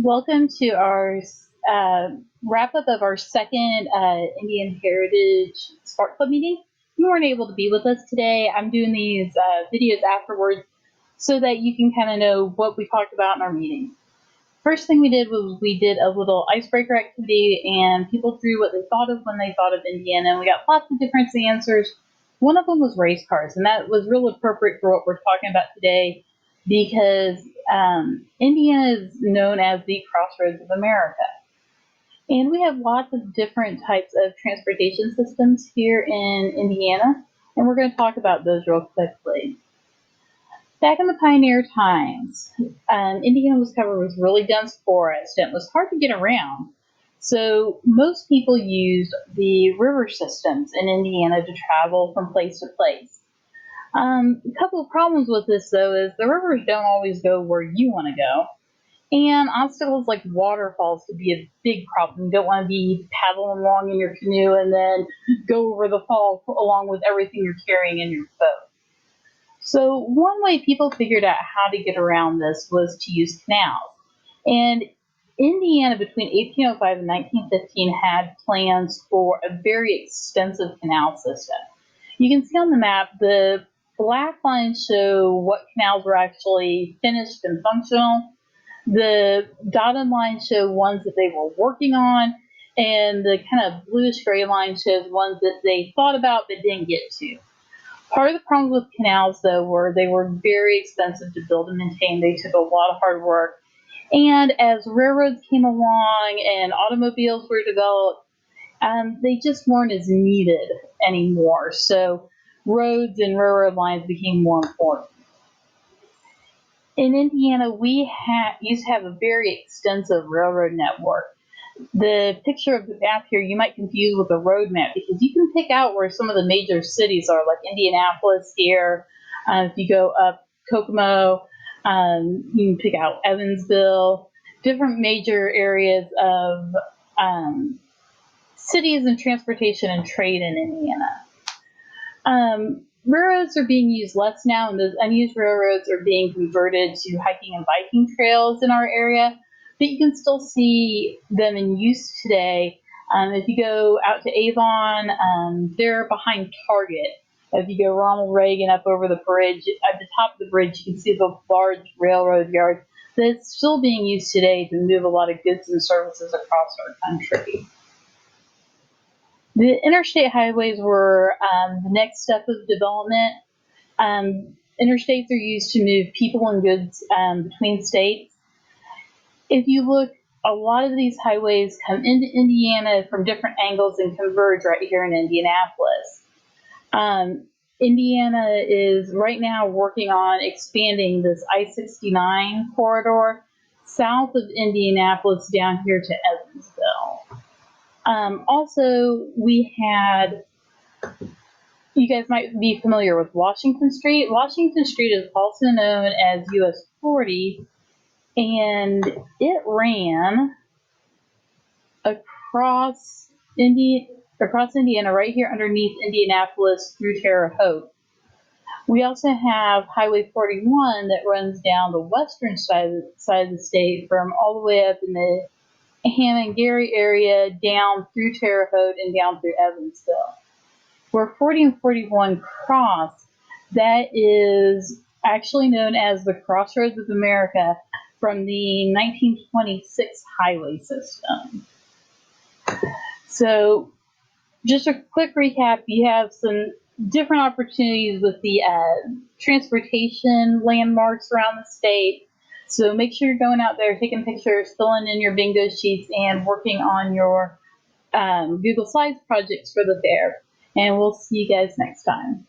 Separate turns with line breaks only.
Welcome to our wrap up of our second Indian Heritage Spark Club meeting. You weren't able to be with us today. I'm doing these videos afterwards so that you can kind of know what we talked about in our meeting. First thing we did was we did a little icebreaker activity, and people drew what they thought of when they thought of Indiana, and we got lots of different answers. One of them was race cars, and that was real appropriate for what we're talking about today because Indiana is known as the crossroads of America. And we have lots of different types of transportation systems here in Indiana, and we're going to talk about those real quickly. Back in the pioneer times, Indiana was covered with really dense forest and it was hard to get around. So most people used the river systems in Indiana to travel from place to place. A couple of problems with this, though, is the rivers don't always go where you want to go. And obstacles like waterfalls could be a big problem. You don't want to be paddling along in your canoe and then go over the fall along with everything you're carrying in your boat. So one way people figured out how to get around this was to use canals. And Indiana between 1805 and 1915 had plans for a very extensive canal system. You can see on the map the black lines show what canals were actually finished and functional. The dotted lines show ones that they were working on, and the kind of bluish gray line shows ones that they thought about but didn't get to. Part of the problem with canals, though, were they were very expensive to build and maintain. They took a lot of hard work. And as railroads came along and automobiles were developed, they just weren't as needed anymore. So roads and railroad lines became more important. In Indiana, we used to have a very extensive railroad network. The picture of the map here you might confuse with a road map because you can pick out where some of the major cities are, like Indianapolis here. If you go up Kokomo, you can pick out Evansville, different major areas of cities and transportation and trade in Indiana. Railroads are being used less now, and those unused railroads are being converted to hiking and biking trails in our area. But you can still see them in use today. If you go out to Avon, they're behind Target. If you go Ronald Reagan up over the bridge, at the top of the bridge, you can see the large railroad yard that's still being used today to move a lot of goods and services across our country. The interstate highways were the next step of development. Interstates are used to move people and goods between states. If you look, a lot of these highways come into Indiana from different angles and converge right here in Indianapolis. Indiana is right now working on expanding this I-69 corridor south of Indianapolis down here to Evansville. Also, we had, you guys might be familiar with Washington Street. Washington Street is also known as US 40, and it ran across Indiana right here underneath Indianapolis through Terre Haute. We also have Highway 41 that runs down the western side of the state from all the way up in the Hammond Gary area down through Terre Haute and down through Evansville. Where 40 and 41 cross, that is actually known as the Crossroads of America from the 1926 highway system. So just a quick recap, you have some different opportunities with the transportation landmarks around the state. So make sure you're going out there, taking pictures, filling in your bingo sheets, and working on your Google Slides projects for the fair. And we'll see you guys next time.